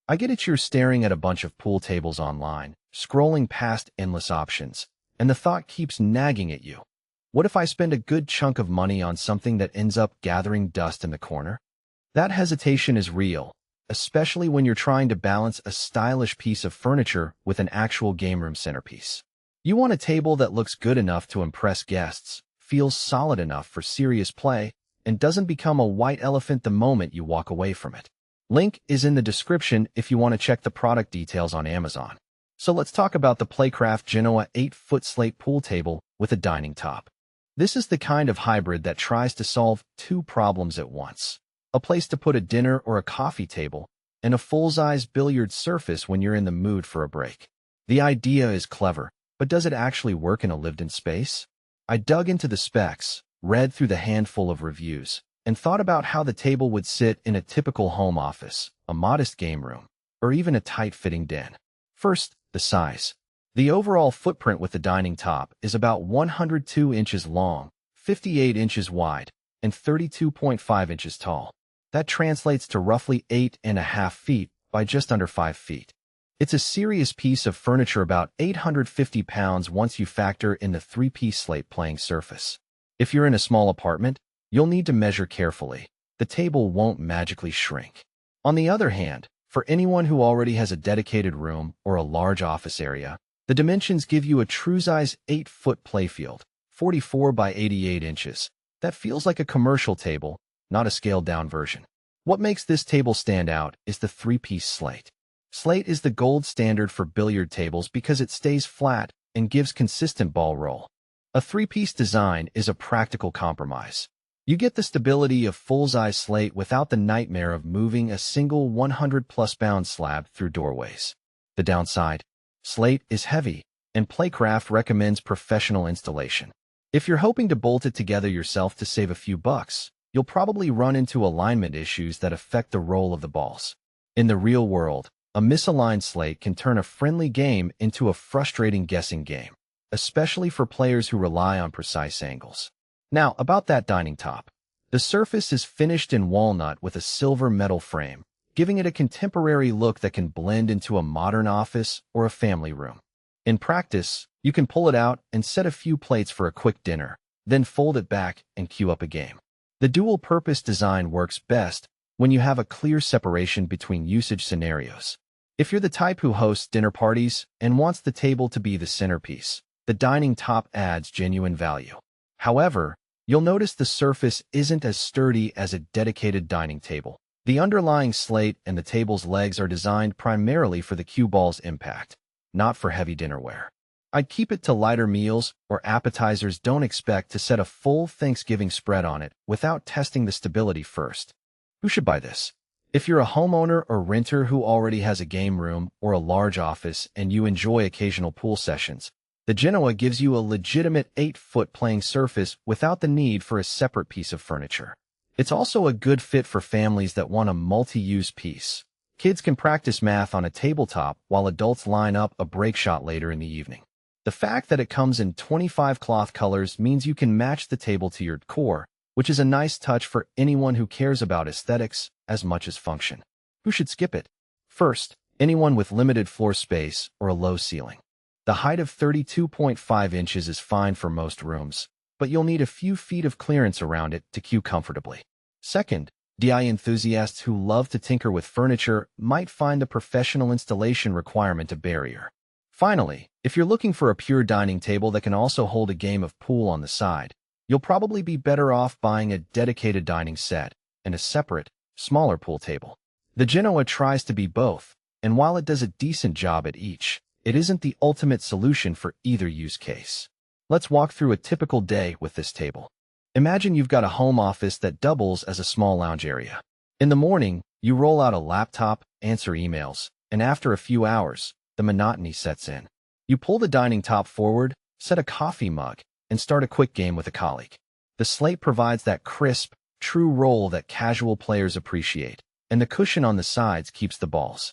I get it, you're staring at a bunch of pool tables online, scrolling past endless options, and the thought keeps nagging at you. What if I spend a good chunk of money on something that ends up gathering dust in the corner? That hesitation is real, especially when you're trying to balance a stylish piece of furniture with an actual game room centerpiece. You want a table that looks good enough to impress guests, feels solid enough for serious play, and doesn't become a white elephant the moment you walk away from it. Link is in the description if you want to check the product details on Amazon. So let's talk about the Playcraft Genoa 8-foot slate pool table with a dining top. This is the kind of hybrid that tries to solve two problems at once: a place to put a dinner or a coffee table, and a full-size billiard surface when you're in the mood for a break. The idea is clever, but does it actually work in a lived-in space? I dug into the specs, read through the handful of reviews, and thought about how the table would sit in a typical home office, a modest game room, or even a tight-fitting den. First, the size. The overall footprint with the dining top is about 102 inches long, 58 inches wide, and 32.5 inches tall. That translates to roughly 8.5 feet by just under 5 feet. It's a serious piece of furniture, about 850 pounds once you factor in the three-piece slate playing surface. If you're in a small apartment, you'll need to measure carefully. The table won't magically shrink. On the other hand, for anyone who already has a dedicated room or a large office area, the dimensions give you a true-size 8-foot playfield, 44 by 88 inches. That feels like a commercial table, not a scaled-down version. What makes this table stand out is the three-piece slate. Slate is the gold standard for billiard tables because it stays flat and gives consistent ball roll. A three-piece design is a practical compromise. You get the stability of full-size slate without the nightmare of moving a single 100-plus pound slab through doorways. The downside? Slate is heavy, and Playcraft recommends professional installation. If you're hoping to bolt it together yourself to save a few bucks, you'll probably run into alignment issues that affect the roll of the balls. In the real world, a misaligned slate can turn a friendly game into a frustrating guessing game, especially for players who rely on precise angles. Now, about that dining top. The surface is finished in walnut with a silver metal frame, giving it a contemporary look that can blend into a modern office or a family room. In practice, you can pull it out and set a few plates for a quick dinner, then fold it back and cue up a game. The dual-purpose design works best when you have a clear separation between usage scenarios. If you're the type who hosts dinner parties and wants the table to be the centerpiece, the dining top adds genuine value. However, you'll notice the surface isn't as sturdy as a dedicated dining table. The underlying slate and the table's legs are designed primarily for the cue ball's impact, not for heavy dinnerware. I'd keep it to lighter meals or appetizers. Don't expect to set a full Thanksgiving spread on it without testing the stability first. Who should buy this? If you're a homeowner or renter who already has a game room or a large office and you enjoy occasional pool sessions, the Genoa gives you a legitimate 8-foot playing surface without the need for a separate piece of furniture. It's also a good fit for families that want a multi-use piece. Kids can practice math on a tabletop while adults line up a break shot later in the evening. The fact that it comes in 25 cloth colors means you can match the table to your decor, which is a nice touch for anyone who cares about aesthetics as much as function. Who should skip it? First, anyone with limited floor space or a low ceiling. The height of 32.5 inches is fine for most rooms, but you'll need a few feet of clearance around it to cue comfortably. Second, DIY enthusiasts who love to tinker with furniture might find the professional installation requirement a barrier. Finally, if you're looking for a pure dining table that can also hold a game of pool on the side, you'll probably be better off buying a dedicated dining set and a separate, smaller pool table. The Genoa tries to be both, and while it does a decent job at each, it isn't the ultimate solution for either use case. Let's walk through a typical day with this table. Imagine you've got a home office that doubles as a small lounge area. In the morning, you roll out a laptop, answer emails, and after a few hours, the monotony sets in. You pull the dining top forward, set a coffee mug, and start a quick game with a colleague. The slate provides that crisp, true roll that casual players appreciate, and the cushion on the sides keeps the balls